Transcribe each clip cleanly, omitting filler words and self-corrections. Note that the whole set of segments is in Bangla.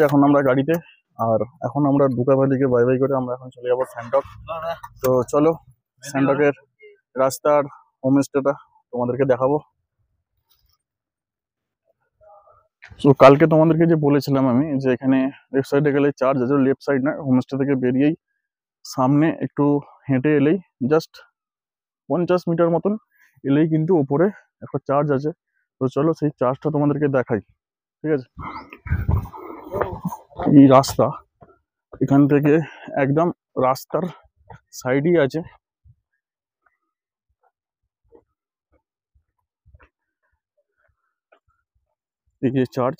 এখন আমরা গাড়িতে, আর এখন আমরা বুকাভ্যালিকে বাই বাই করে আমরা এখন চলে যাবো স্যান্টক। তো চলো স্যান্টকের রাস্তার হোমস্টেটা তোমাদেরকে দেখাবো। তো কালকে তোমাদেরকে যে বলেছিলাম আমি যে এখানে লেফট সাইডে গেলে চার্জ আছে, লেফট সাইড না, হোমস্টে থেকে বেরিয়েই সামনে একটু হেঁটে এলেই জাস্ট 50 মিটার মতন এলেই কিন্তু উপরে একটা চার্জ আছে। তো চলো সেই চার্জটা তোমাদেরকে দেখাই, ঠিক আছে? এই রাস্তা এখান থেকে একদম রাস্তার সাইডই আছে এই যে চার্জ।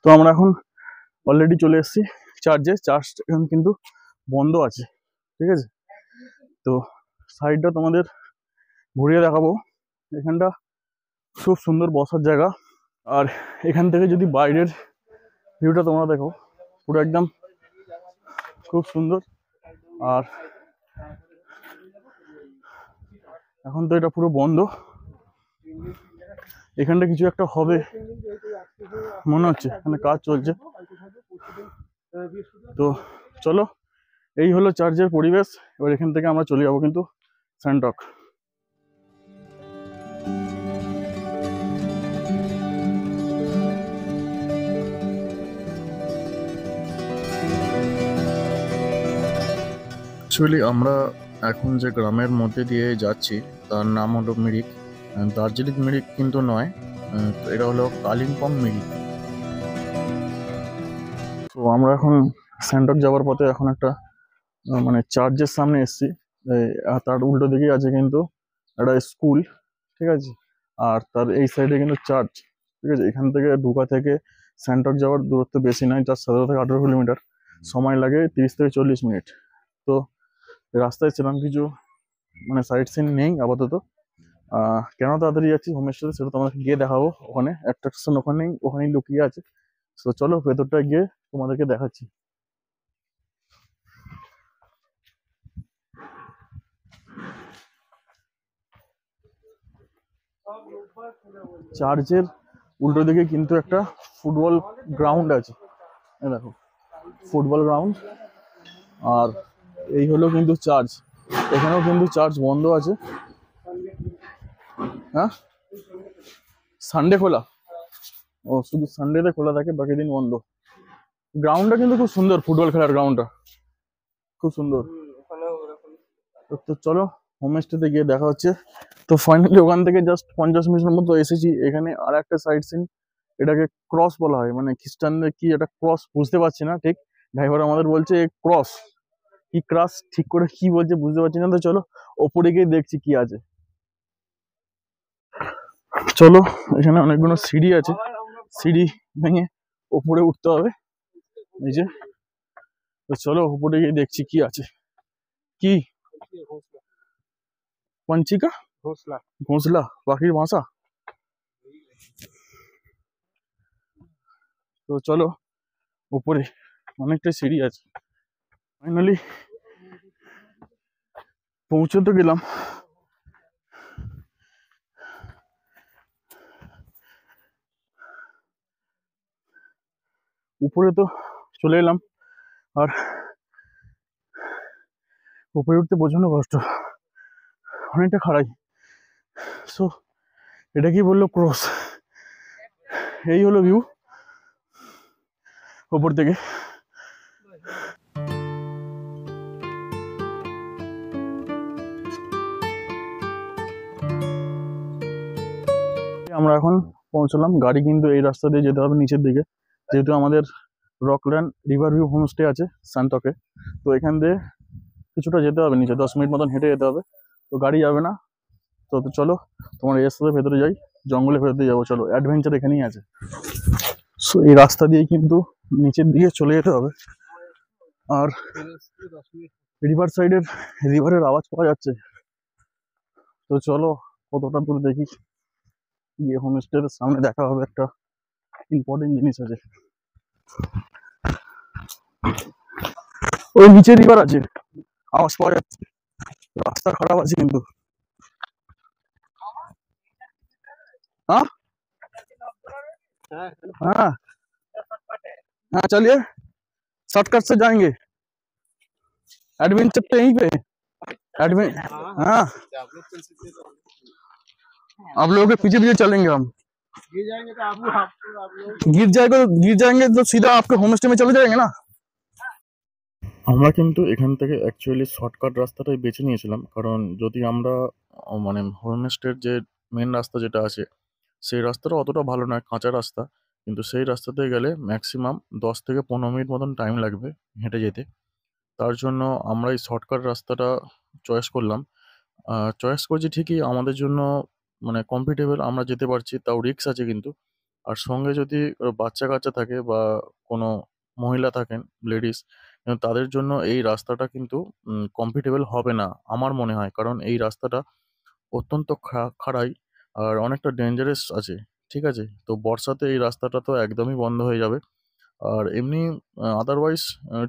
তো আমরা এখন অলরেডি চলে এসেছি চার্জে। চার্জ এখন কিন্তু বন্ধ আছে, ঠিক আছে? তো সাইডটা তোমাদের ঘুরিয়ে দেখাবো। এখানটা খুব সুন্দর বসার জায়গা, আর এখান থেকে যদি বাইরের ভিউটা তোমরা দেখো পুরো একদম খুব সুন্দর। আর এখন তো এটা পুরো বন্ধ, এখানটা কিছু একটা হবে মনে হচ্ছে, এখানে কাজ চলছে। তো চলো, এই হলো চার্চের পরিবেশ। এবার এখান থেকে আমরা চলে যাবো কিন্তু স্যান্টক। অ্যাকচুয়ালি আমরা এখন যে গ্রামের মধ্যে দিয়ে যাচ্ছি তার নাম হলো মিরিক। দার্জিলিং মিরিক কিন্তু নয়, এটা হলো কালিম্পং মিরিক। তো আমরা এখন স্যান্টক যাওয়ার পথে এখন একটা মানে চার্চের সামনে এসেছি। তার উল্টো দিকেই আছে কিন্তু একটা স্কুল, ঠিক আছে? আর তার এই সাইডে কিন্তু চার্চ, ঠিক আছে? এখান থেকে ঢুকা থেকে স্যান্টক যাওয়ার দূরত্ব বেশি নয়, যার 17 থেকে 18 কিলোমিটার, সময় লাগে 30 থেকে 40 মিনিট। তো রাস্তায় সেরকম কিছু মানে সাইট সিন নেই আপাতত। কেন তাড়াতাড়ি যাচ্ছি হোমস্টেতে সেটা তোমাদেরকে গিয়ে দেখাবো। ওখানে অ্যাট্রাকশন ওখানেই লুকিয়ে আছে। তো চলো ভেতরটা গিয়ে তোমাদেরকে দেখাচ্ছি। চার্চের উল্টো দিকে কিন্তু একটা ফুটবল গ্রাউন্ড আছে, দেখো ফুটবল গ্রাউন্ড। আর এই হলো কিন্তু চার্চ, এখানেও কিন্তু চার্চ বন্ধ আছে। হ্যাঁ, সানডে খোলা? ও, শুধু সানডেতে খোলা থাকে, বাকি দিন বন্ধ। গ্রাউন্ডটা কিন্তু খুব সুন্দর, ফুটবল খেলার গ্রাউন্ডটা খুব সুন্দর। তো চলো হোমস্টেতে গিয়ে দেখা হচ্ছে। তো ফাইনালি ওখান থেকে জাস্ট 50 মিনিটের মতো এসেছি। এখানে আর একটা সাইড সিন, এটাকে ক্রস বলা হয়, মানে খ্রিস্টানদের কি এটা ক্রস বুঝতে পারছি না ঠিক। ড্রাইভার আমাদের বলছে ক্রস কি ক্রাস ঠিক করে কি বলছে বুঝতে পারছি না। তো চলো ওপরে গিয়ে দেখছি কি আছে। চলো, এখানে অনেকগুলো সিঁড়ি আছে, সিঁড়ি ভেঙে ওপরে উঠতে হবে এই যে। তো চলো উপরে গিয়ে দেখছি কি আছে। কি पंछी का घोंसला? घोंसला পাখির বাসা। তো চলো উপরে অনেকটা সিঁড়ি আছে, ফাইনালি পৌঁছে তো গেলাম। উপরে তো চলে এলাম, আর উপরে উঠতে প্রচন্ড কষ্ট, অনেকটা খাড়াই। সো এটা কি বললো ক্রস। এই হলো ভিউ উপর থেকে। আমরা এখন পৌঁছলাম, গাড়ি কিন্তু এই রাস্তা দিয়ে যেতে হবে নিচের দিকে, যেহেতু আমাদের রকল্যান্ড রিভার ভিউ হোমস্টে আছে স্যান্টকে। তো এখান দিয়ে কিছুটা যেতে হবে নিচে, 10 মিনিট মতন হেঁটে যেতে হবে। তো গাড়ি যাবে না। তো চলো তোমার এই রাস্তাতে ভেতরে যাই, জঙ্গলের ভেতরে যাবো। চলো, অ্যাডভেঞ্চার এখানেই আছে। সো এই রাস্তা দিয়ে কিন্তু নিচের দিকে চলে যেতে হবে, আর রিভার সাইডের রিভারের আওয়াজ পাওয়া যাচ্ছে। তো চলো কতটা দূর দেখি, গিয়ে হোমস্টের সামনে দেখা হবে একটা ইম্পর্টেন্ট জিনিস আছে। ওই নিচে রিভার আছে, আওয়াজ পাওয়া যাচ্ছে। রাস্তা খারাপ আছে কিন্তু। হ্যাঁ হ্যাঁ, हाँ चलिए, शॉर्टकट से जाएंगे। एडवेंचर तो यहीं पे एडवें हाँ, आप लोगों के पीछे पीछे चलेंगे हम। गिर जाएंगे तो गिर जाएंगे तो सीधा आपके होमस्टे में चले जाएंगे ना। আমরা কিন্তু এখান থেকে অ্যাকচুয়ালি শর্টকাট রাস্তাটাই বেছে নিয়েছিলাম, কারণ যদি আমরা মানে হোমস্টের যে মেন রাস্তা যেটা আছে সেই রাস্তাটা অতটা ভালো নয়, কাঁচা রাস্তা। কিন্তু সেই রাস্তাতে গেলে ম্যাক্সিমাম 10 থেকে 15 মিনিট মতন টাইম লাগবে হেঁটে যেতে। তার জন্য আমরা এই শর্টকাট রাস্তাটা চয়েস করলাম। চয়েস করেছি ঠিকই, আমাদের জন্য মানে কমফর্টেবল, আমরা যেতে পারছি, তাও রিস্ক আছে কিন্তু। আর সঙ্গে যদি বাচ্চা-কাচ্চা থাকে বা কোনো মহিলা থাকেন, লেডিস, তাদের জন্য এই রাস্তাটা কিন্তু কমফর্টেবল হবে না আমার মনে হয়। কারণ এই রাস্তাটা অত্যন্ত খাড়াই আর অনেকটা ডেঞ্জারাস আছে, ঠিক আছে? তো বর্ষাতে এই রাস্তাটা তো একদমই বন্ধ হয়ে যাবে। আর এমনি আদারওয়াইজ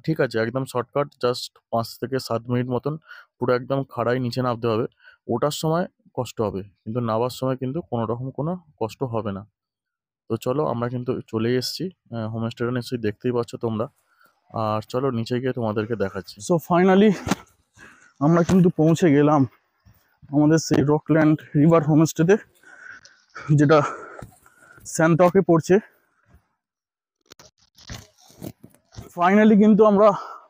ঠিক আছে, একদম শর্টকাট, জাস্ট ৫ থেকে ৭ মিনিট মতন পুরো একদম খাড়াই নিচে নামতে হবে। ওঠার সময় কষ্ট হবে, কিন্তু নামার সময় কিন্তু কোনো রকম কোনো কষ্ট হবে না। তো চলো আমরা কিন্তু চলেই এসেছি, হোমস্টেটা নিশ্চয়ই দেখতেই পাচ্ছ তোমরা। আর চলো নিচে গিয়ে তোমাদেরকে দেখাচ্ছি। সো ফাইনালি আমরা কিন্তু পৌঁছে গেলাম আমাদের সেই রকল্যান্ড রিভার হোমস্টেতে, যেটা স্যানটকে পড়ছে। ফাইনালি কিন্তু আমরা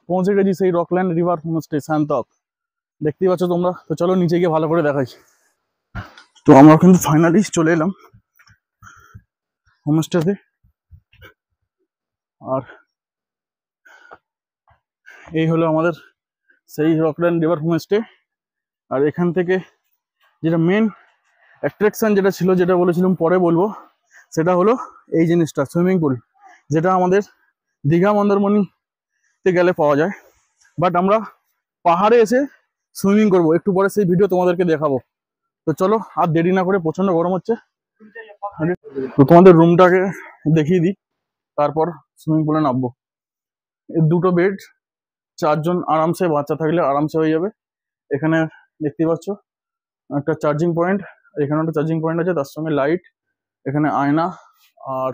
পৌঁছে গেছি সেই রকল্যান্ড রিভার হোমস্টে স্যানটক, দেখতেই পাচ্ছ তোমরা। তো চলো নিচে গিয়ে ভালো করে দেখাই। তো আমরা কিন্তু ফাইনালি চলে এলাম হোমস্টেতে। আর এই হলো আমাদের সেই রকল্যান্ড রিভার হোমস্টে। আর এখান থেকে যেটা মেন অ্যাট্রাকশন যেটা ছিল, যেটা বলেছিলাম পরে বলবো, সেটা হলো এই জিনিসটা, সুইমিং পুল, যেটা আমাদের দীঘা মন্দারমণিতে গেলে পাওয়া যায়। বাট আমরা পাহাড়ে এসে সুইমিং করব, একটু পরে সেই ভিডিও তোমাদেরকে দেখাবো। তো চলো আর দেরি না করে, প্রচন্ড গরম হচ্ছে, তো তোমাদের রুমটাকে দেখিয়ে দিই, তারপর সুইমিং পুলে নামবো। দুটো বেড, 4 জন আরামসে, বাচ্চা থাকলে আরামসে হয়ে যাবে। এখানে দেখতে পাচ্ছ একটা চার্জিং পয়েন্ট, এখানে একটা চার্জিং পয়েন্ট আছে, তার সঙ্গে লাইট, এখানে আয়না। আর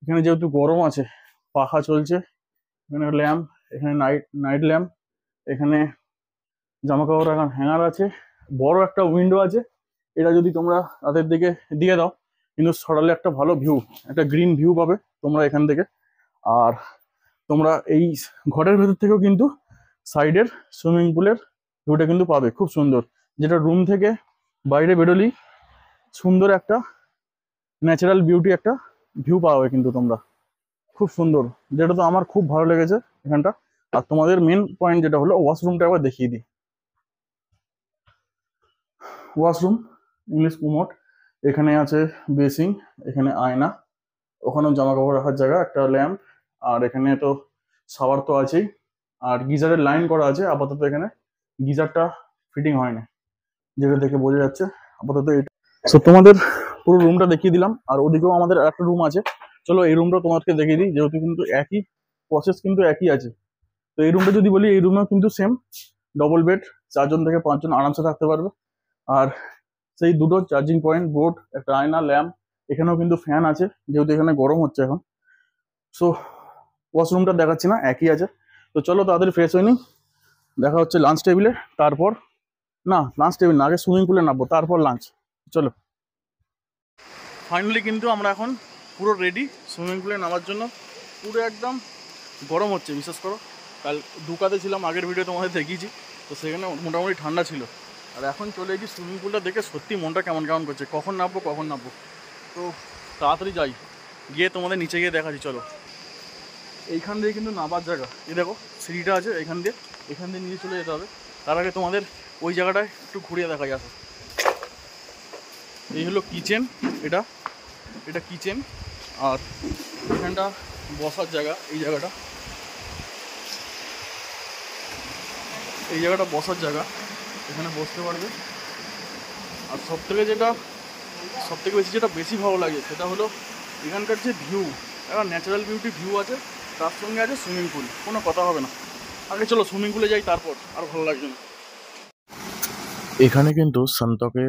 এখানে যেহেতু গরম আছে, পাখা চলছে, এখানে ল্যাম্প, এখানে নাইট ল্যাম্প, এখানে জামা কাপড় রাখার হ্যাঙ্গার আছে, বড় একটা উইন্ডো আছে। এটা যদি তোমরা রাতের দিকে দিয়ে দাও, কিন্তু সরালে একটা ভালো ভিউ, একটা গ্রিন ভিউ পাবে তোমরা এখান থেকে। আর তোমরা এই ঘরের ভেতর থেকেও কিন্তু সাইডের সুইমিং পুলের ভিউটা কিন্তু পাবে, খুব সুন্দর। যেটা রুম থেকে বাইরে বেরোলেই সুন্দর একটা ন্যাচারাল বিউটি একটা ভিউ পাবে কিন্তু তোমরা, খুব সুন্দর। যেটা তো আমার খুব ভালো লেগেছে এখানটা। আর তোমাদের মেন পয়েন্ট যেটা হলো ওয়াশরুমটা একবার দেখিয়ে দিই। ওয়াশরুম, ইংলিশ কুমোট, এখানে আছে বেসিং, এখানে আয়না, ওখানেও জামা কাপড় রাখার জায়গা, একটা ল্যাম্প, আর এখানে তো শাওয়ার তো আছেই। আর গিজারের লাইন করা আছে, আপাতত এখানে গিজারটা ফিটিং হয়নি, যেটা দেখে বোঝা যাচ্ছে আপাতত এটা। সো তোমাদের পুরো রুমটা দেখিয়ে দিলাম। আর ওদিকেও আমাদের একটা রুম আছে, চলো এই রুমটা তোমাদেরকে দেখিয়ে দিই, যেহেতু কিন্তু একই প্রসেস কিন্তু একই আছে। তো এই রুমটা যদি বলি, এই রুমেও কিন্তু সেম ডবল বেড, 4 জন থেকে 5 জন আরামসে থাকতে পারবে। আর সেই দুটো চার্জিং পয়েন্ট, বোর্ড, একটা আয়না, ল্যাম্প, এখানেও কিন্তু ফ্যান আছে, যেহেতু এখানে গরম হচ্ছে এখন। সো ওয়াশরুমটা দেখাচ্ছি না, একই আছে। তো চলো তাড়াতাড়ি ফ্রেশ হয়ে নিই, দেখা হচ্ছে লাঞ্চ টেবিলে। তারপর না, লাঞ্চ টেবিল না, আগে সুইমিং পুলে নামবো, তারপর লাঞ্চ। চলো ফাইনালি কিন্তু আমরা এখন পুরো রেডি সুইমিং পুলে নামার জন্য। পুরো একদম গরম হচ্ছে, বিশ্বাস করো। কাল দুকাতে ছিলাম, আগের ভিডিও তোমাদের দেখিয়েছি, তো সেখানে মোটামুটি ঠান্ডা ছিল। আর এখন চলে এসেছি সুইমিং পুলটা দেখে, সত্যি মনটা কেমন কেমন করছে, কখন নামবো কখন নামবো। তো তাড়াতাড়ি যাই, গিয়ে তোমাদের নিচে গিয়ে দেখাচ্ছি। চলো, এইখান দিয়ে কিন্তু নামার জায়গা, এই দেখো সিঁড়িটা আছে, এখান দিয়ে নিচে চলে যেতে হবে। তার আগে তোমাদের ওই জায়গাটায় একটু ঘুরিয়ে দেখা যাবে। এই হলো কিচেন, এটা কিচেন। আর এখানটা বসার জায়গা, এই জায়গাটা বসার জায়গা, এখানে বসতে পারবে। আর সবথেকে বেশি ভালো লাগে সেটা হলো এখানকার যে ভিউ, একটা ন্যাচারাল বিউটি ভিউ আছে, তার সঙ্গে আছে সুইমিং পুল, কোনো কথা হবে না। আগে চলো সুইমিং পুলে যাই, তারপর আর ভালো লাগবে না। এখানে কিন্তু সান্তকে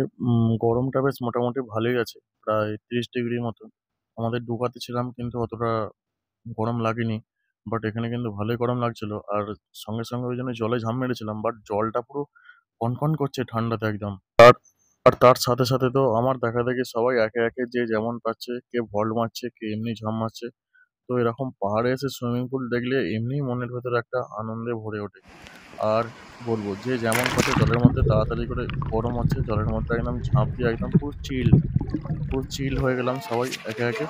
গরমটা বেশ মোটামুটি ভালোই আছে, প্রায় 30 ডিগ্রির মতো। আমাদের ডুকাতে ছিলাম কিন্তু অতটা গরম লাগেনি, বাট এখানে কিন্তু ভালোই গরম লাগছিল। আর সঙ্গে সঙ্গে ওই জন্য জলে ঝাঁপ মেরেছিলাম, বাট জলটা পুরো কনকন করছে ঠান্ডাতে একদম। আর আর তার সাথে সাথে তো আমার দেখা দেখি সবাই একে একে যে যেমন পাচ্ছে, কে ভল্ট মারছে, কে এমনি ঝাঁপ মারছে। তো এরকম পাহাড়ে এসে সুইমিং পুল দেখলে এমনিই মনের ভেতরে একটা আনন্দে ভরে ওঠে। আর কি বলবো, যে যেমন পাচ্ছে জলের মধ্যে তাড়াতাড়ি করে গরম হচ্ছে, জলের মধ্যে একদম ঝাঁপ দিয়ে একদম পুরো চিল হয়ে গেলাম সবাই একে একে।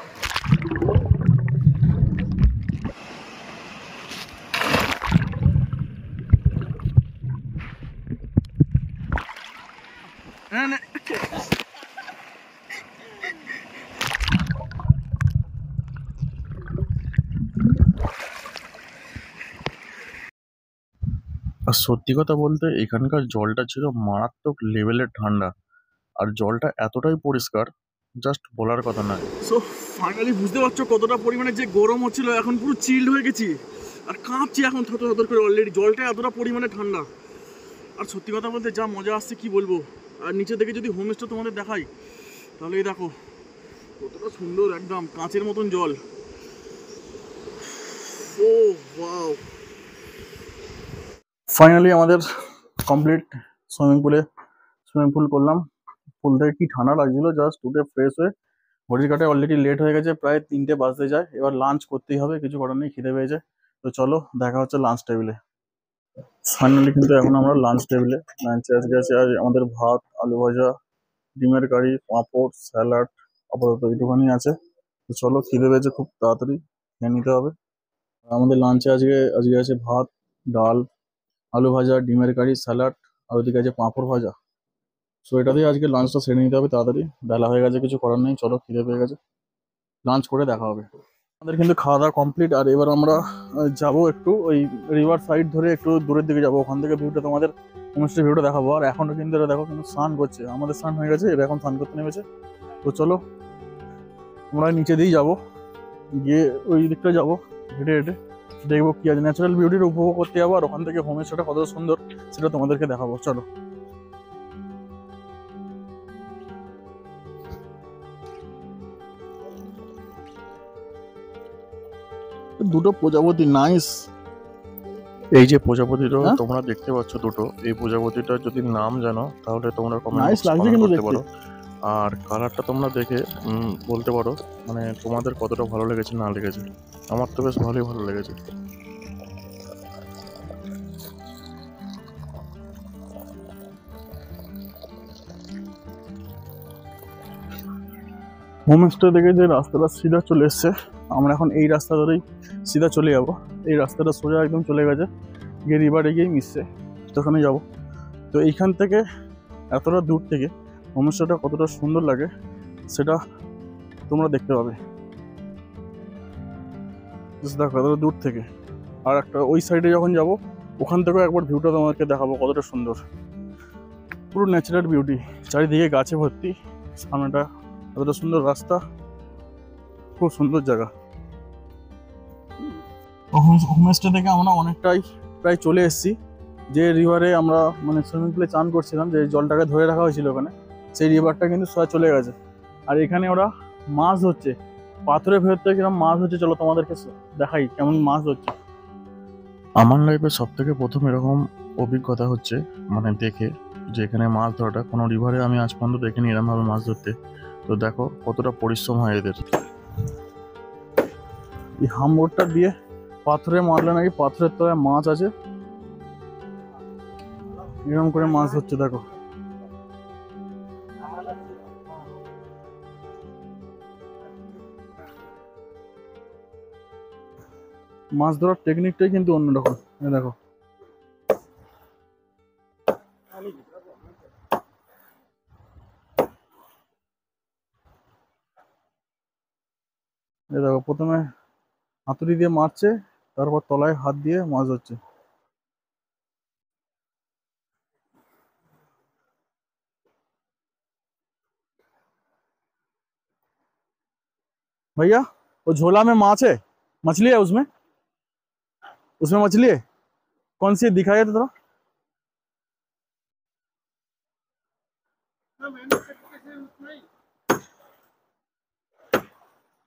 আর সত্যি কথা বলতে এখানকার জলটা ছিল মারাত্মক লেভেলের ঠান্ডা। আর জলটা এতটাই পরিষ্কার, জাস্ট বলার কথা নয়। সো ফাইনালি বুঝতে পারছো কতটা পরিমাণে যে গরম হচ্ছিল, এখন পুরো চিল্ড হয়ে গেছি আর কাঁপছি এখন থতর থতর করে। অলরেডি জলটা এতটা পরিমাণে ঠান্ডা। আর সত্যি কথা বলতে যা মজা আসছে কি বলবো। আর নিচে থেকে যদি হোমস্টে তোমাদের দেখাই, তাহলে এই দেখো কতটা সুন্দর, একদম কাঁচের মতন জল। ও ওয়াও, ফাইনালি আমাদের কমপ্লিট সুইমিং পুল করলাম। পুল থেকে কি ঠান্ডা লাগছিল, জাস্ট উঠে ফ্রেশ হয়ে ঘড়ির কাঁটায় অলরেডি লেট হয়ে গেছে, প্রায় 3টে বাজতে যায়। এবার লাঞ্চ করতেই হবে, কিছু করার নেই, খিদে পেয়েছে। তো চলো দেখা হচ্ছে লাঞ্চ টেবিলে। ফাইনালি কিন্তু এখন আমরা লাঞ্চ টেবিলে। লাঞ্চে আজকে আছে আজ আমাদের ভাত, আলু ভাজা, ডিমের কারি, পাঁপড়, স্যালাড, আপাতত এইটুখানি আছে। তো চলো, খিদে পেয়েছে, খুব তাড়াতাড়ি খেয়ে নিতে হবে। আমাদের লাঞ্চে আজকে আজকে আছে ভাত, ডাল, আলু ভাজা, ডিমের কারি, স্যালাড, আর ওদিকে আছে পাঁপড় ভাজা। সো এটা দিয়ে আজকে লাঞ্চটা সেরে নিতে হবে তাড়াতাড়ি, বেলা হয়ে গেছে, কিছু করার নেই। চলো, খিদে পেয়ে গেছে, লাঞ্চ করে দেখা হবে। আমাদের কিন্তু খাওয়া দাওয়া কমপ্লিট। আর এবার আমরা যাব একটু ওই রিভার সাইড ধরে একটু দূরের দিকে যাব, ওখান থেকে ভিউটা তোমাদের হোমস্টে ভিউটা দেখাবো। আর এখনো কিন্তু এরা দেখো কিন্তু স্নান করছে, আমাদের স্নান হয়ে গেছে, এরা এখন স্নান করতে নেমেছে। তো চলো আমরা নিচে দিয়েই যাবো, গিয়ে ওই দিকটা যাবো, হেঁটে হেঁটে দেখবো কি আছে, ন্যাচারাল বিউটির উপভোগ করতে যাবো। আর ওখান থেকে হোমস্টেটা কত সুন্দর সেটা তোমাদেরকে দেখাবো, চলো। দুটো প্রজাপতি, নাইস। এই যে প্রজাপতিটা তোমরা দেখতে পাচ্ছ দুটো, এই প্রজাপতিটার যদি নাম জানো তাহলে তোমরা কমেন্ট নাইস বক্সে লাগছে কমেন্ট কিন্তু করতে দেখতে। পারো। আর কালারটা তোমরা দেখে বলতে পারো মানে তোমাদের কতটা ভালো লেগেছে না লেগেছে। আমার তো বেশ ভালোই ভালো লেগেছে। হোমস্টে থেকে যে রাস্তাটা সিধা চলে এসছে, আমরা এখন এই রাস্তা ধরেই সিধা চলে যাব। এই রাস্তাটা সোজা একদম চলে গেছে, গিয়ে রিভারে গিয়ে মিশছে, সেখানে যাব। তো এইখান থেকে এতটা দূর থেকে হোমস্টেটা কতটা সুন্দর লাগে সেটা তোমরা দেখতে পাবে। দেখো এতটা দূর থেকে। আর একটা ওই সাইডে যখন যাব, ওখান থেকেও একবার ভিউটা তোমাদেরকে দেখাবো কতটা সুন্দর। পুরো ন্যাচারাল বিউটি, চারিদিকে গাছে ভর্তি, সামনেটা এতটা সুন্দর রাস্তা, খুব সুন্দর জায়গা। হোমস্টে থেকে আমরা অনেকটাই প্রায় চলে এসেছি। যে রিভারে আমরা মানে সুইমিং পুলে চান করছিলাম, যে জলটাকে ধরে রাখা হয়েছিল ওখানে, সেই রিভারটা কিন্তু সোজা চলে গেছে। আর এখানে ওরা মাছ ধরছে, পাথরের ভেতর থেকে কিরকম মাছ হচ্ছে, চলো তোমাদেরকে দেখাই কেমন মাছ হচ্ছে। আমার লাইফে সব থেকে প্রথম এরকম অভিজ্ঞতা হচ্ছে মানে দেখে, যে এখানে মাছ ধরাটা কোনো রিভারে আমি আজ পর্যন্ত দেখিনি এরকমভাবে মাছ ধরতে। তো দেখো কতটা পরিশ্রম হয় এদের। এই হামবোর্ডটা দিয়ে পাথরে মারলে নাকি পাথরের তলায় মাছ আছে, এরকম করে মাছ ধরছে দেখো। মাছ ধরার টেকনিকটাই কিন্তু অন্যরকম। এই দেখো, এই দেখো প্রথমে হাতুড়ি দিয়ে মারছে, তারপর তলায় হাত দিয়ে মাছ ধরছে। भैया वो झोला में माछ है, मछली है उसमें, उसमें मछली है, कौन सी है? दिखाइए तो थोड़ा।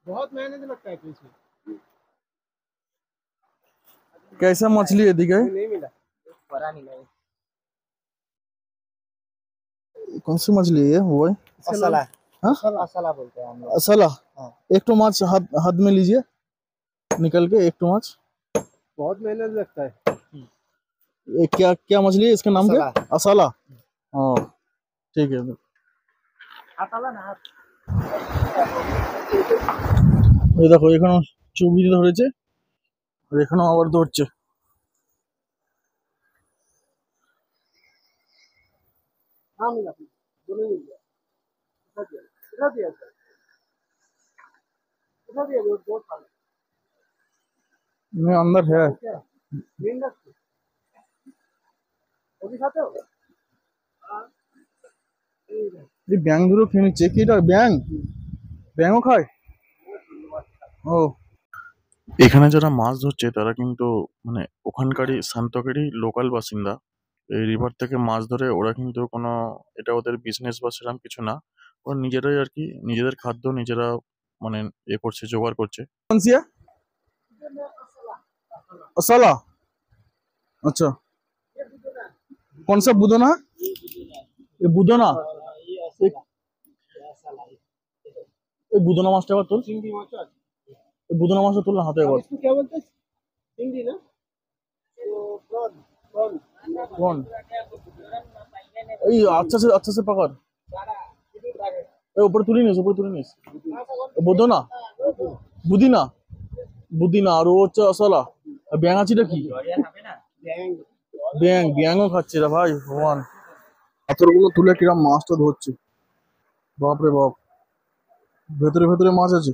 बहुत मेहनत लगता है इसमें। कैसा मछली है दिखे? नहीं मिला, पता नहीं लगा। कौन सी मछली है वो है? असला। हाँ? असला बोलते हैं हम लोग। असला। हाँ। एक तो माछ हाथ हाथ में लीजिए निकल के, एक तो माछ। बहुत मेहनत लगता है। ये क्या क्या मछली है, इसका नाम क्या? असला। हाँ ठीक है। असला ना। এই দেখো এখানে চুবড়ি ধরেছে আর এখানেও আবার ধরছে। हाँ मिला, दोनों मिल गया। इधर दिया सर, इधर दिया दो थाली। मैं अंदर है। क्या मेन रखते वो भी खाते हो? हाँ। এই ব্যাঙগুলো খেয়ে নিচ্ছে, কি এটা ব্যাঙ? ব্যাঙও খায়? ও এখানে যারা মাছ ধরছে তারা কিন্তু মানে ওখানকারই সান্তকেরই লোকাল বাসিন্দা। এই রিভার থেকে মাছ ধরে ওরা কিন্তু কোনো এটা ওদের বিজনেস বা সেরকম কিছু না, ওরা নিজেরাই আর কি নিজেদের খাদ্য নিজেরা মানে করছে, জোগাড় করছে। কনসিয়া असला। अच्छा कौन सा बुदना? ये बुदना। এই বুদনা মাছটা আবার তোল, चिंगी माछ আছে। এই বুদনা মাছটা তোল না হাতে একবার। इसको क्या बोलते हैं? चिंगी ना, तो प्रॉन। प्रॉन कौन? এই আচ্ছা সে পাকার এই উপরে তুলে নিস, উপরে তুলে নিস। বুদনা বুদিনা বুদিনা আর ও হচ্ছে আসলা। আর ব্যাঙ আছিটা কি? ব্যাঙ ব্যাঙও খাচ্ছে রে ভাই ভগবান। পাথরগুলো তুলে কিরম মাছটা ধরছে, বাপরে বাপ। ভেতরে ভেতরে মাছ আছে।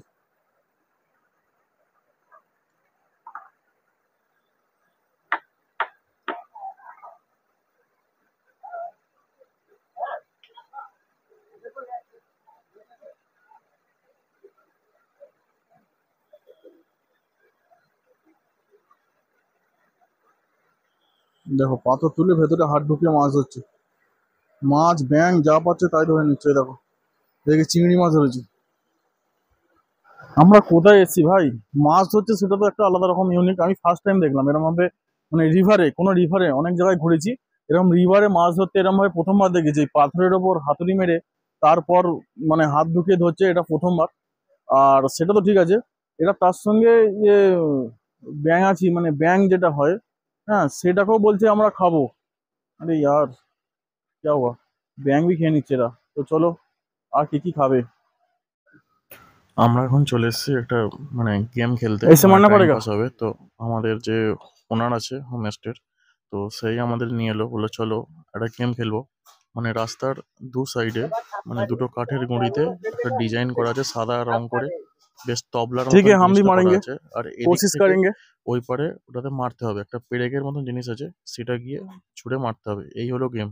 দেখো পাথর তুলে ভেতরে হাত ঢুকিয়ে মাছ ধরছে। মাছ ব্যাঙ যা পাচ্ছে তাই ধরে নিচ্ছে। দেখো দেখে চিংড়ি মাছ ধরেছে। আমরা কোথায় এসেছি ভাই, মাছ ধরছে সেটা তো একটা আলাদা রকম ইউনিক। আমি ফার্স্ট টাইম দেখলাম এরকম ভাবে, মানে রিভারে, কোনো রিভারে অনেক জায়গায় ঘুরেছি, এরকম রিভারে মাছ ধরতে এরকম ভাবে প্রথমবার দেখেছি। পাথরের ওপর হাতুড়ি মেরে তারপর মানে হাত ঢুকিয়ে ধরছে, এটা প্রথমবার। আর সেটা তো ঠিক আছে, এটা তার সঙ্গে ইয়ে ব্যাঙাচি মানে ব্যাঙ যেটা হয়, হ্যাঁ সেটাকেও বলছে আমরা খাবো। আরে ইয়ার क्या हुआ, ব্যাঙ বি খেয়ে নিচ্ছে এরা। তো চলো আর কি কি খাবে। আমরা এখন চলে এসেছি একটা মানে গেম খেলতে, ऐसे मारना টাইম पड़ेगा। পাস হবে। তো আমাদের যে ওনার আছে হোমস্টের, তো সেই আমাদের নিয়ে এলো, বললো চলো একটা গেম খেলবো। মানে রাস্তার দু সাইডে মানে দুটো কাঠের গুঁড়িতে একটা ডিজাইন করা আছে সাদা রং করে, বেশ তবলার ठीक মতন है हम भी জিনিসটা করা मारेंगे, আছে। আর এদিক कोशिश থেকে करेंगे। ওই পারে ওটাতে মারতে হবে, একটা পেরেকের মতন জিনিস আছে সেটা গিয়ে ছুঁড়ে মারতে হবে, এই হলো গেম।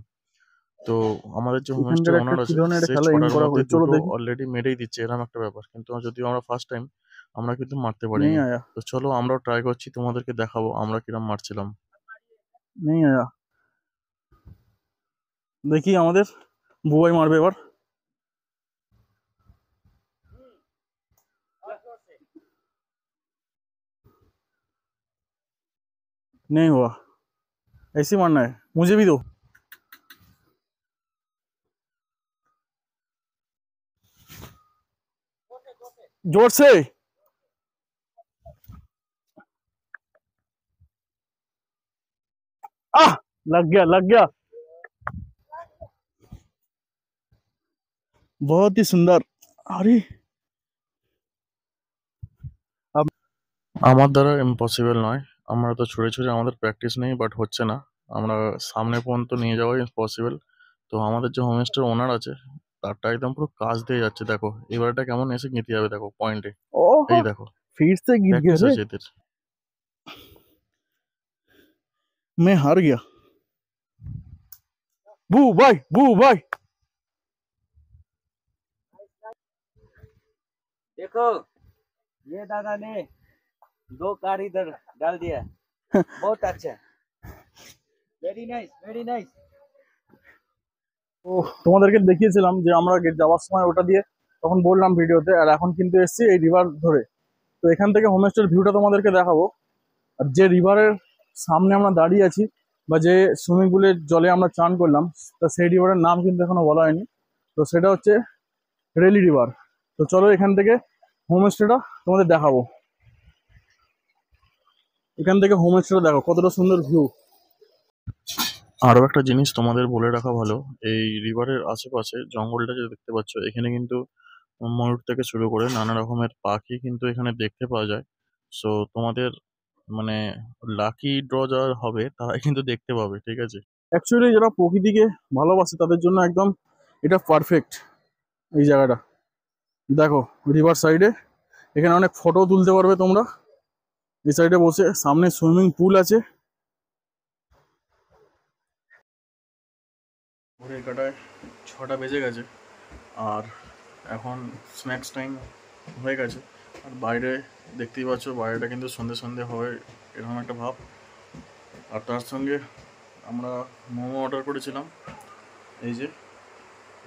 তো আমাদের যে এখানকার হোমস্টে একটা ওনার কি আছে ধরনের একটা সে খেলা এম ছটার করা মধ্যে হয়েছে, চলো দুটো দেখি। অলরেডি মেরেই দিচ্ছে, এরকম একটা ব্যাপার। কিন্তু যদিও আমরা ফার্স্ট টাইম, আমরা কিন্তু মারতে नहीं পারিনি। आया, তো চলো আমরাও ট্রাই করছি, তোমাদেরকে দেখাবো আমরা কিরম মারছিলাম। नहीं आया। দেখি আমাদের বুবাই মারবে এবার। नहीं हुआ, ऐसे ही मारना है, मुझे भी दो। जोर से। आह, लग गया लग गया। बहुत ही सुंदर। अरे अब আমার দ্বারা ইম্পসিবল নয়, আমরা তো ছুঁড়ে ছুঁড়ে আমাদের প্র্যাকটিস নেই, বাট হচ্ছে না। আমরা সামনে পর্যন্ত নিয়ে যাওয়াই ইম্পসিবল। তো আমাদের যে হোমস্টের ওনার আছে তারটা একদম পুরো কাজ দিয়ে যাচ্ছে। দেখো এবারটা কেমন এসে গেঁথে যাবে, দেখো পয়েন্টে। ओह, এই দেখো फिर से गिर गया প্র্যাকটিস रे। আছে এদের। मैं हार गया। बू भाई, बू भाई। देखो ये दादा ने 2 कार इधर डाल दिया। बहुत अच्छा, वेरी नाइस वेरी नाइस। তো তোমাদেরকে দেখিয়েছিলাম যে আমরা যাওয়ার সময় ওটা দিয়ে, তখন বললাম ভিডিওতে। আর এখন কিন্তু এসছি এই রিভার ধরে। তো এখান থেকে হোমস্টের ভিউটা তোমাদেরকে দেখাবো। আর যে রিভারের সামনে আমরা দাঁড়িয়ে আছি বা যে সুইমিং পুলের জলে আমরা চান করলাম, তা সেই রিভারের নাম কিন্তু এখনো বলা হয়নি। তো সেটা হচ্ছে রেলি রিভার। তো চলো এখান থেকে হোমস্টেটা তোমাদের দেখাবো। এখান থেকে হোমস্টেটা দেখো কতটা সুন্দর ভিউ। আরও একটা জিনিস তোমাদের বলে রাখা ভালো, এই রিভারের আশেপাশে জঙ্গলটা যে দেখতে পাচ্ছ, এখানে কিন্তু ময়ূর থেকে শুরু করে নানা রকমের পাখি কিন্তু এখানে দেখতে পাওয়া যায়। সো তোমাদের মানে লাকি ড্র যারা হবে তারাই কিন্তু দেখতে পাবে, ঠিক আছে? অ্যাকচুয়ালি যারা প্রকৃতিকে ভালোবাসে তাদের জন্য একদম এটা পারফেক্ট এই জায়গাটা। দেখো রিভার সাইডে এখানে অনেক ফটো তুলতে পারবে তোমরা। এই সাইডে বসে সামনে সুইমিং পুল আছে। ঘড়ির কাটায় 6টা বেজে গেছে, আর এখন স্ন্যাক্স টাইম হয়ে গেছে। আর বাইরে দেখতেই পাচ্ছ, বাইরেটা কিন্তু সন্ধে সন্ধে হয় এরকম একটা ভাব। আর তার সঙ্গে আমরা মোমো অর্ডার করেছিলাম। এই যে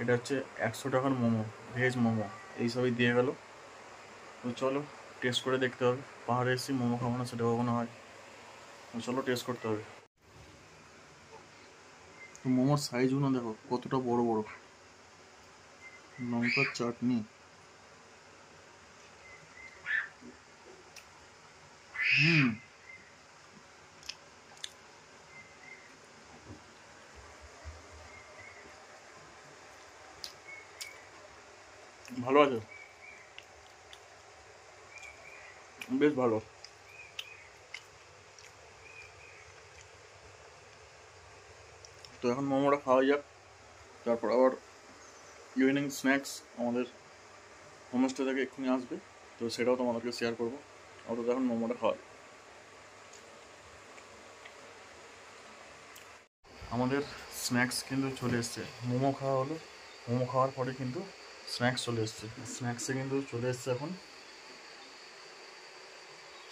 এটা হচ্ছে 100 টাকার মোমো, ভেজ মোমো, এইসবই দিয়ে গেল। তো চলো টেস্ট করে দেখতে হবে। পাহাড়ে এসেছি, মোমো খাবো না সেটা কখনো হয়? তো চলো টেস্ট করতে হবে। তো মোমোর সাইজগুলো দেখো কতটা বড় বড়। লঙ্কার চাটনি, হুম, ভালো আছে, বেশ ভালো। তো এখন মোমোটা খাওয়া যাক, তারপর আবার ইভিনিং স্ন্যাক্স আমাদের হোমস্টে থেকে এক্ষুনি আসবে, তো সেটাও তোমাদেরকে শেয়ার করবো। অত এখন মোমোটা খাওয়া যাক। আমাদের স্ন্যাক্স কিন্তু চলে এসছে। মোমো খাওয়া হলো, মোমো খাওয়ার পরে কিন্তু স্ন্যাক্স চলে এসছে। স্ন্যাক্সে কিন্তু চলে এসছে এখন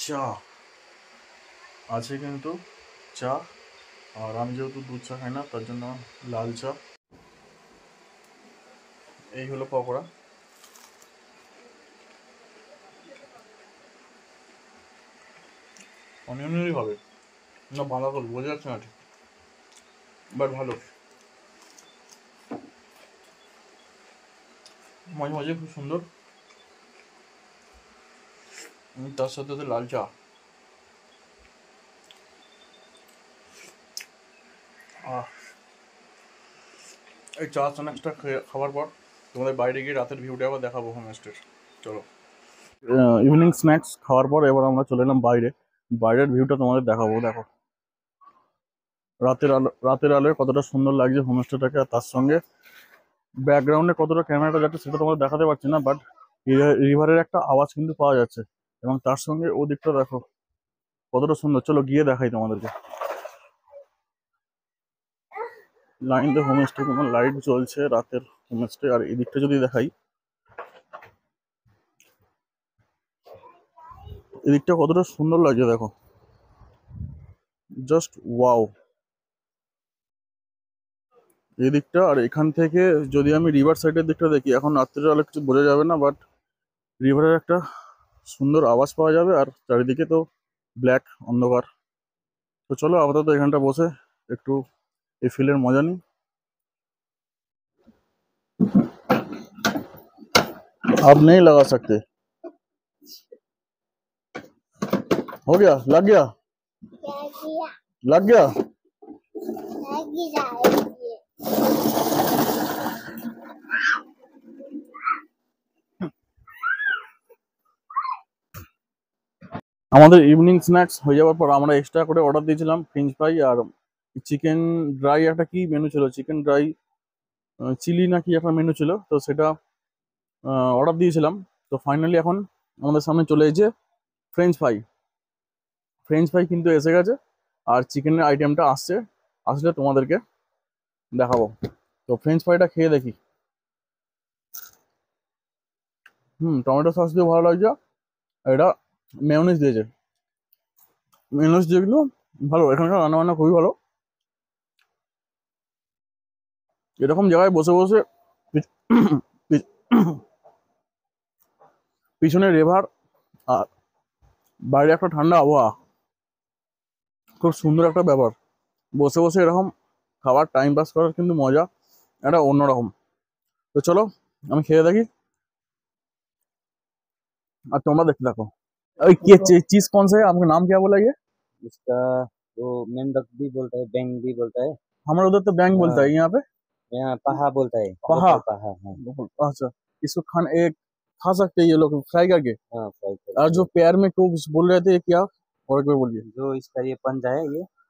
চা আছে, কিন্তু চা। আর আমি যেহেতু দুধ চা খাই না, তার জন্য লাল চা। এই হলো পকোড়া। অনিয়নেরই হবে না বাঁধাকপি, বোঝা যাচ্ছে না ঠিক, বাট ভালো, মাঝে মাঝে খুব সুন্দর। তার সাথে সাথে লাল চা। এই চা স্ন্যাক্সটা খাওয়ার পর তোমাদের বাইরে গিয়ে রাতের ভিউটা আবার দেখাবো হোমস্টের। চলো। ইভিনিং স্ন্যাক্স খাওয়ার পর এবার আমরা চলে এলাম বাইরে। বাইরের ভিউটা তোমাদের দেখাবো। দেখো রাতের আলোয় কতটা সুন্দর লাগছে হোমস্টেটাকে, আর তার সঙ্গে ব্যাকগ্রাউন্ডে কতটা ক্যামেরাটা যাচ্ছে সেটা তোমাদের দেখাতে পারছি না, বাট রিভারের একটা আওয়াজ কিন্তু পাওয়া যাচ্ছে। এবং তার সঙ্গে ওদিকটা দেখো কতটা সুন্দর। চলো গিয়ে দেখাই তোমাদেরকে। লাইন দিয়ে হোমস্টে, কোনো লাইট জ্বলছে রাতের হোমস্টে। আর এদিকটা যদি দেখাই, এদিকটা কতটা সুন্দর লাগছে দেখো, জাস্ট ওয়াও এদিকটা। আর এখান থেকে যদি আমি রিভার সাইডের দিকটা দেখি, এখন রাত্রের আলো কিছু বোঝা যাবে না, বাট রিভারের একটা সুন্দর আওয়াজ পাওয়া যাবে। আর চারিদিকে তো ব্ল্যাক অন্ধকার। তো চলো আপাতত এখানটা বসে একটু এই ফিলের मजा नहीं। अब नहीं लगा सकते, हो गया, लग गया, लग गया। আমাদের ইভিনিং স্ন্যাক্স হয়ে যাওয়ার পর আমরা এক্সট্রা করে অর্ডার দিয়েছিলাম ফ্রেঞ্চ ফ্রাই আর চিকেন ড্রাই। একটা কি মেনু ছিল, চিকেন ড্রাই চিলি না কি একটা মেনু ছিল, তো সেটা অর্ডার দিয়েছিলাম। তো ফাইনালি এখন আমাদের সামনে চলে এসেছে ফ্রেঞ্চ ফ্রাই। ফ্রেঞ্চ ফ্রাই কিন্তু এসে গেছে, আর চিকেনের আইটেমটা আসছে, আসলে তোমাদেরকে দেখাবো। তো ফ্রেঞ্চ ফ্রাইটা খেয়ে দেখি। টমেটো সস দিয়ে ভালো লাগছে। আর এটা মেয়োনিজ দিয়েছে, মেয়োনিজ যেগুলো ভালো। এখানকার রান্না বান্না খুবই ভালো। এরকম জায়গায় বসে বসে পিছনে রিভার আর বাইরে একটা ঠান্ডা আবহাওয়া, খুব সুন্দর একটা ব্যাপার, বসে বসে এরকম খাবার টাইম পাস করার কিন্তু মজা এটা অন্যরকম। তো চলো আমি খেয়ে দেখি আর তোমরা देखते থাকো। ओए ये चीज कौन सा है, आपका नाम क्या बोला ये? इसका वो मेंढक भी बोलता है, बैंग भी बोलता है। हमारे उधर तो बैंग बोलता है, हाँ, यहाँ पे यहाँ पहा बोलता है, पहा। लोकल पहा। हाँ अच्छा, इसको खाने एक खा सकते हैं ये लोग फ्राई करके? हाँ, फ्राई और जो करके। पैर में कुछ बोल रहे थे ये क्या, और एक बार बोलिए। जो इसका ये पंजा है,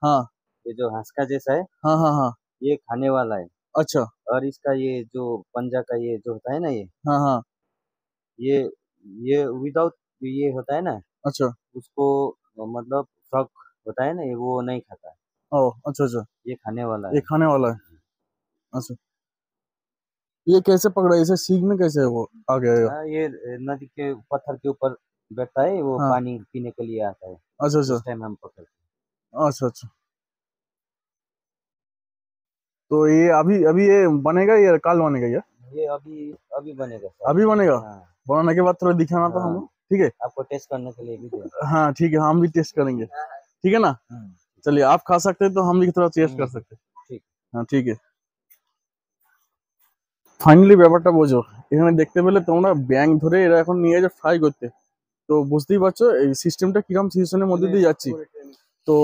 हाँ ये जो हंसका जैसा है, हाँ हाँ हाँ। ये खाने वाला है। अच्छा। और इसका ये जो पंजा का ये जो होता है ना, हाँ हाँ। ये ये विदाउट ये होता है ना, अच्छा। उसको मतलब फ्रॉक होता है ना, ये वो नहीं खाता है। ओ अच्छा अच्छा, ये खाने वाला ये है। खाने वाला है। अच्छा, ये कैसे पकड़ा, इसे सीखने कैसे है वो आ गया? हाँ, ये नदी के पत्थर के ऊपर बैठता है, वो हाँ। पानी पीने के लिए आता है। अच्छा अच्छा। उस टाइम हम पकड़ते अच्छा अच्छा, तो ये अभी अभी ये बनेगा या कल बनेगा ये? हैं। ये अभी अभी बनेगा सर। अभी बनेगा? हाँ बनाने के बाद थोड़ा दिखाना तो हाँ, हम, ठीक है? आपको टेस्ट करने के लिए भी दे। हाँ ठीक है, हम भी टेस्ट करेंगे, ठीक है ना? चलिए, आप खा सकते हैं तो हम भी थोड़ा टेस्ट कर सकते हैं। ठीक। हाँ ठीक है। ফাইনালি ব্যাপারটা বোঝো, এখানে দেখতে পেলে তোমরা ব্যাঙ ধরে এরা এখন নিয়ে যায় ফ্রাই করতে। তো বুঝতেই পারছো এই সিস্টেমটা কিরকম সিস্টেমের মধ্যে দিয়ে যাচ্ছি। তো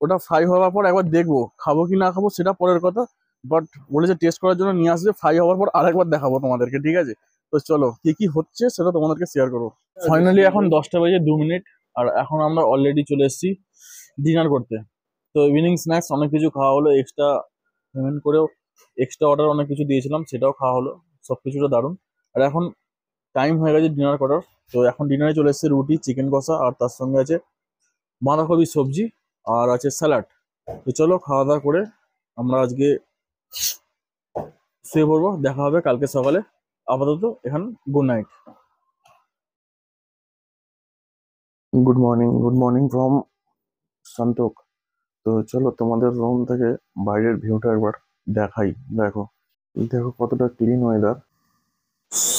ওটা ফ্রাই হওয়ার পর একবার দেখবো, খাবো কি না খাবো সেটা পরের কথা, বাট বলেছে টেস্ট করার জন্য নিয়ে আসবে, ফ্রাই হওয়ার পর আরেকবার দেখাবো তোমাদেরকে, ঠিক আছে? তো চলো কি কি হচ্ছে সেটা তোমাদেরকে শেয়ার করবো। ফাইনালি এখন 10টা বেজে 2 মিনিট, আর এখন আমরা অলরেডি চলে এসেছি ডিনার করতে। তো ইভিনিং স্ন্যাক্স অনেক কিছু খাওয়া হলো, এক্সট্রা পেমেন্ট করেও এক্সট্রা অর্ডার অনেক কিছু দিয়েছিলাম, সেটাও খাওয়া হলো, সব কিছুটা দারুণ। আর এখন টাইম হয়ে গেছে ডিনার করার। তো এখন ডিনারে চলে এসেছে রুটি, চিকেন কষা, আর তার সঙ্গে আছে বাঁধাকপি সবজি, আর আছে স্যালাড। তো চলো খাওয়া দাওয়া করে আমরা আজকে শুয়ে পড়বো, দেখা হবে কালকে সকালে। আপাতত এখন good night. Good morning from Santok. তো চলো তোমাদের রুম থেকে বাইরের ভিউটা একবার দেখাই। দেখো দেখো কতটা ক্লিন ওয়েদার।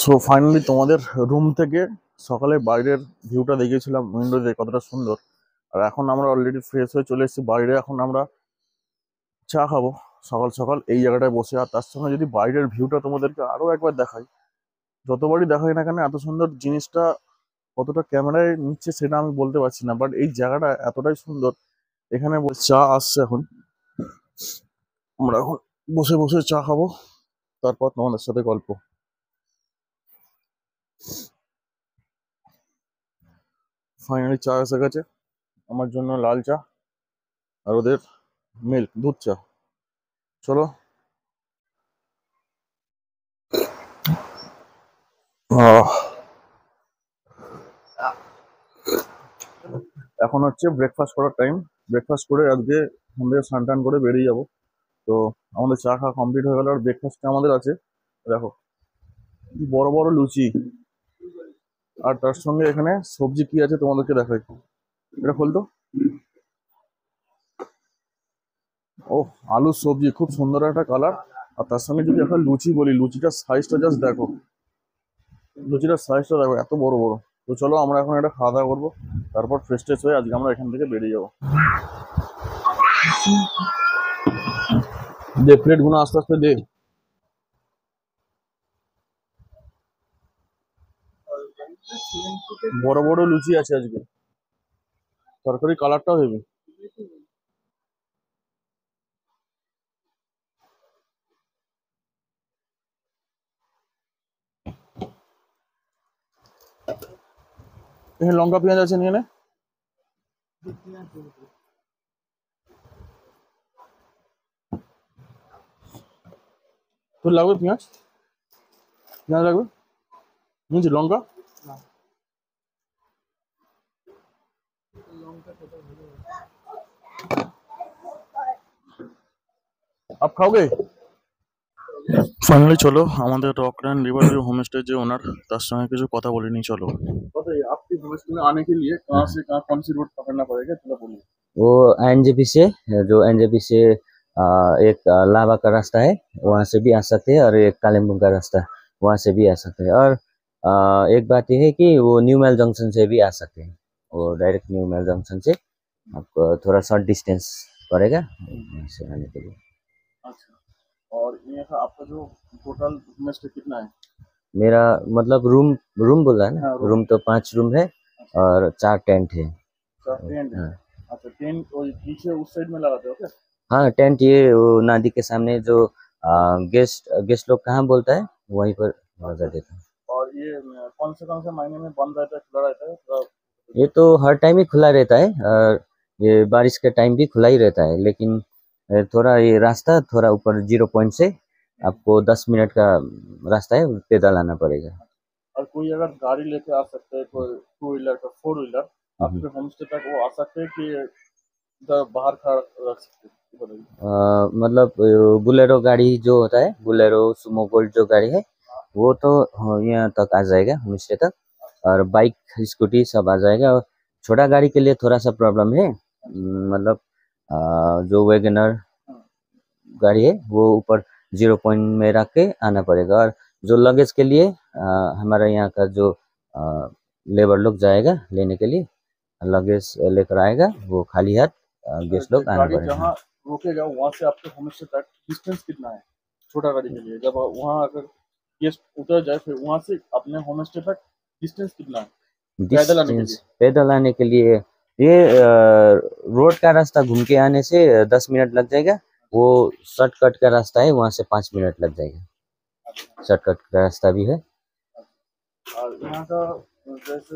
সো ফাইনালি তোমাদের রুম থেকে সকালে বাইরের ভিউটা দেখিয়েছিলাম উইন্ডো দিয়ে, কতটা সুন্দর। আর এখন আমরা অলরেডি ফ্রেশ হয়ে চলে এসেছি বাইরে, এখন আমরা চা খাবো সকাল সকাল এই জায়গাটায় বসে। আর তার সঙ্গে যদি বাইরের ভিউটা তোমাদেরকে আরো একবার দেখাই, যতবারই দেখাই না কেন এত সুন্দর জিনিসটা কতটা ক্যামেরায় নিচ্ছে সেটা আমি বলতে পারছি না, বাট এই জায়গাটা এতটাই সুন্দর। এখানে চা আসছে এখন, আমরা এখন বসে বসে চা খাবো, তারপর তোমাদের সাথে গল্প। ফাইনালি চা এসে গেছে, আমার জন্য লাল চা, আর ওদের মিল্ক দুধ চা। চলো এখন হচ্ছে ব্রেকফাস্ট করার টাইম। ব্রেকফাস্ট করে আজকে আমাদের স্নান টান করে বেরিয়ে যাবো। তো আমাদের চা খাওয়া কমপ্লিট হয়ে গেল, আর ব্রেকফাস্টে আমাদের আছে দেখো কি বড় বড় লুচি, আর তার সঙ্গে এখানে সবজি কি আছে তোমাদেরকে দেখাই। এটা খোলতো, ও আলুর সবজি, খুব সুন্দর একটা কালার। আর তার সঙ্গে যদি একটা লুচি বলি, লুচিটার সাইজটা জাস্ট দেখো, লুচিটার সাইজটা দেখো এত বড় বড়। তো চলো আমরা এখন একটা খাওয়া দাওয়া করবো, তারপর ফ্রেশ ট্রেশ হয়ে আজকে আমরা এখান থেকে বেরিয়ে যাবো। দে প্লেট গুলো আস্তে আস্তে দে। বড় বড় লুচি আছে আজকে, তরকারি কালারটাও হেভি। এখানে লঙ্কা পেঁয়াজ আছে, নিয়ে নে। তোর লাগবে পেঁয়াজ? পেঁয়াজ লাগবে, নিয়েছি লঙ্কা। আপ খাওগে? ফাইনালি চলো আমাদের रॉकलैंड रिवरव्यू होमस्टे जो ओनर তার সঙ্গে কিছু কথা বলে নি। চলো बताइए आपके होमस्टे में आने के लिए कहाँ से कहाँ कौन सी रूट पकड़ना पड़ेगा, चलो बोलिए। वो एनजेपी से, जो एनजेपी से एक लाभा का रास्ता है, वहाँ से भी आ सकते हैं, और एक कालिम्पोंग का रास्ता वहाँ से भी आ सकते हैं। और एक बात यह है कि वो न्यू मेल जंक्शन से भी आ सकते हैं, वो डायरेक्ट न्यू मेल जंक्शन से आपको थोड़ा शॉर्ट डिस्टेंस पड़ेगा वहाँ से आने के लिए। अच्छा, और ये था आपका जो टोटल होम स्टे कितना है? मेरा मतलब रूम रूम बोला है ना, हाँ, रूम। रूम तो 5 रूम है और 4 टेंट है। अच्छा, टेंट है। हाँ अच्छा, टेंट वो पीछे उस साइड में लगाते हो क्या? हाँ, टेंट ये वो नदी के सामने जो गेस्ट गेस्ट लोग कहाँ बोलता है वहीं पर लगा देता है। और ये कौन से महीने में बंद रहता है, खुला रहता है थोड़ा? ये तो हर टाइम ही खुला रहता है और ये बारिश के टाइम भी खुला ही रहता है, लेकिन थोड़ा ये रास्ता थोड़ा ऊपर 0 पॉइंट से आपको 10 मिनट का रास्ता है, पैदल आना पड़ेगा। और कोई अगर गाड़ी लेके आ सकते हैं, कोई टू व्हीलर का फोर व्हीलर, आपके होम स्टे तक वो आ सकते हैं कि इधर बाहर खड़ा रख सकते हैं? ये बताइए। मतलब बुलेरो गाड़ी जो होता है, बुलेरो सुमो गोल्ड जो गाड़ी है वो तो यहाँ तक आ जाएगा होम स्टे तक, और बाइक स्कूटी सब आ जाएगा। और छोटा गाड़ी के लिए थोड़ा सा प्रॉब्लम है, मतलब जो वैगनर गाड़ी है वो ऊपर 0 पॉइंट में रख के आना पड़ेगा। और जो लगेज के लिए हमारा यहाँ का जो लेबर लोग जाएगा लेने के लिए, लगेज लेकर आएगा, वो खाली हाथ गेस्ट लोग आना गाड़ी पड़ेगा। जहाँ रोकेगा वहां से आपके होम स्टे तक डिस्टेंस कितना है छोटा गाड़ी के लिए? जब वहां अगर गेस्ट उतर जाए फिर वहां से अपने होम स्टे तक डिस्टेंस कितना है पैदल आने के लिए? डिस्टेंस पैदल आने के लिए ये रोड का रास्ता घूम के आने से 10 मिनट लग जाएगा। वो शॉर्टकट का रास्ता है, वहां से 5 मिनट लग जाएगा। शॉर्टकट का रास्ता भी है। और यहाँ का जैसे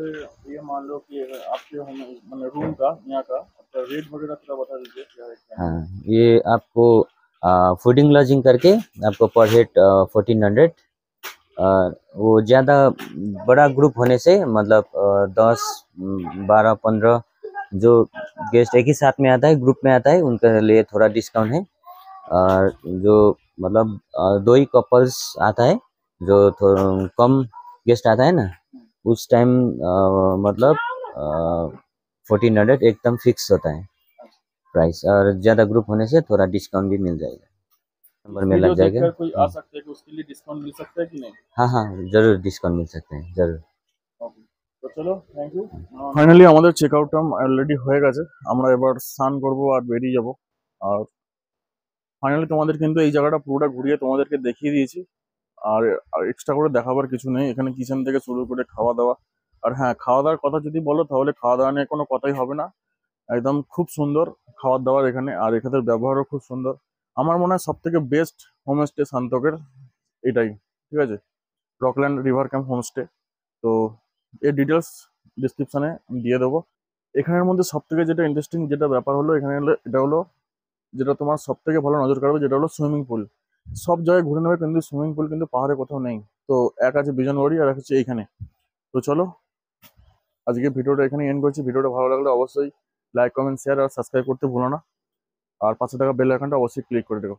ये मान लो कि अगर आपके होम मतलब रूम का यहाँ का आपका रेट वगैरह थोड़ा बता दीजिए क्या है क्या नहीं? हाँ, ये आपको फूडिंग लॉजिंग करके आपको पर हेड 1400। वो ज़्यादा बड़ा ग्रुप होने से मतलब 10 12 15 जो गेस्ट एक ही साथ में आता है, ग्रुप में आता है, उनके लिए थोड़ा डिस्काउंट है। और जो मतलब दो ही कपल्स आता है, जो थोड़ा कम गेस्ट आता है ना, उस टाइम मतलब 1400 एकदम फिक्स होता है प्राइस। और ज़्यादा ग्रुप होने से थोड़ा डिस्काउंट भी मिल जाएगा, नंबर में वीडियो लग जाएगा। देखकर कोई आ सकते हैं कि उसके लिए डिस्काउंट मिल सकता है कि नहीं? हाँ हाँ, जरूर डिस्काउंट मिल सकते हैं, जरूर। ওকে, তো চলো, থ্যাংক ইউ। ফাইনালি আমাদের চেক আউট অলরেডি হয়ে গেছে। আমরা এবার স্নান করবো আর বেরিয়ে যাব। আর ফাইনালি তোমাদের কিন্তু এই জায়গাটা পুরোটা ঘুরিয়ে তোমাদেরকে দেখিয়ে দিয়েছি। আর এক্সট্রা করে দেখাবার কিছু নেই এখানে, কিচেন থেকে শুরু করে খাওয়া দাওয়া। আর হ্যাঁ, খাওয়া দাওয়ার কথা যদি বলো তাহলে খাওয়া দাওয়া নিয়ে কোনো কথাই হবে না। একদম খুব সুন্দর খাবার দাবার এখানে, আর এখানের ব্যবহারও খুব সুন্দর। আমার মনে হয় সব থেকে বেস্ট হোমস্টে শান্তকের এটাই, ঠিক আছে, রকল্যান্ড রিভার ক্যাম্প হোমস্টে। তো এর ডিটেলস ডিসক্রিপশানে আমি দিয়ে দেবো। এখানের মধ্যে সব থেকে যেটা ইন্টারেস্টিং যেটা ব্যাপার হলো এখানে হলো, এটা হলো যেটা তোমার সব থেকে ভালো নজর কাড়বে, যেটা হলো সুইমিং পুল। সব জায়গায় ঘুরে নেবে কিন্তু সুইমিং পুল কিন্তু পাহাড়ে কোথাও নেই। তো এক আছে বিজনবাড়ি আর এক হচ্ছে এইখানে। তো চলো, আজকে ভিডিওটা এখানে এন্ড করছি। ভিডিওটা ভালো লাগলে অবশ্যই লাইক কমেন্ট শেয়ার আর সাবস্ক্রাইব করতে ভুলো না। আর পাশে থাকা বেল আইকনটা অবশ্যই ক্লিক করে দেবো।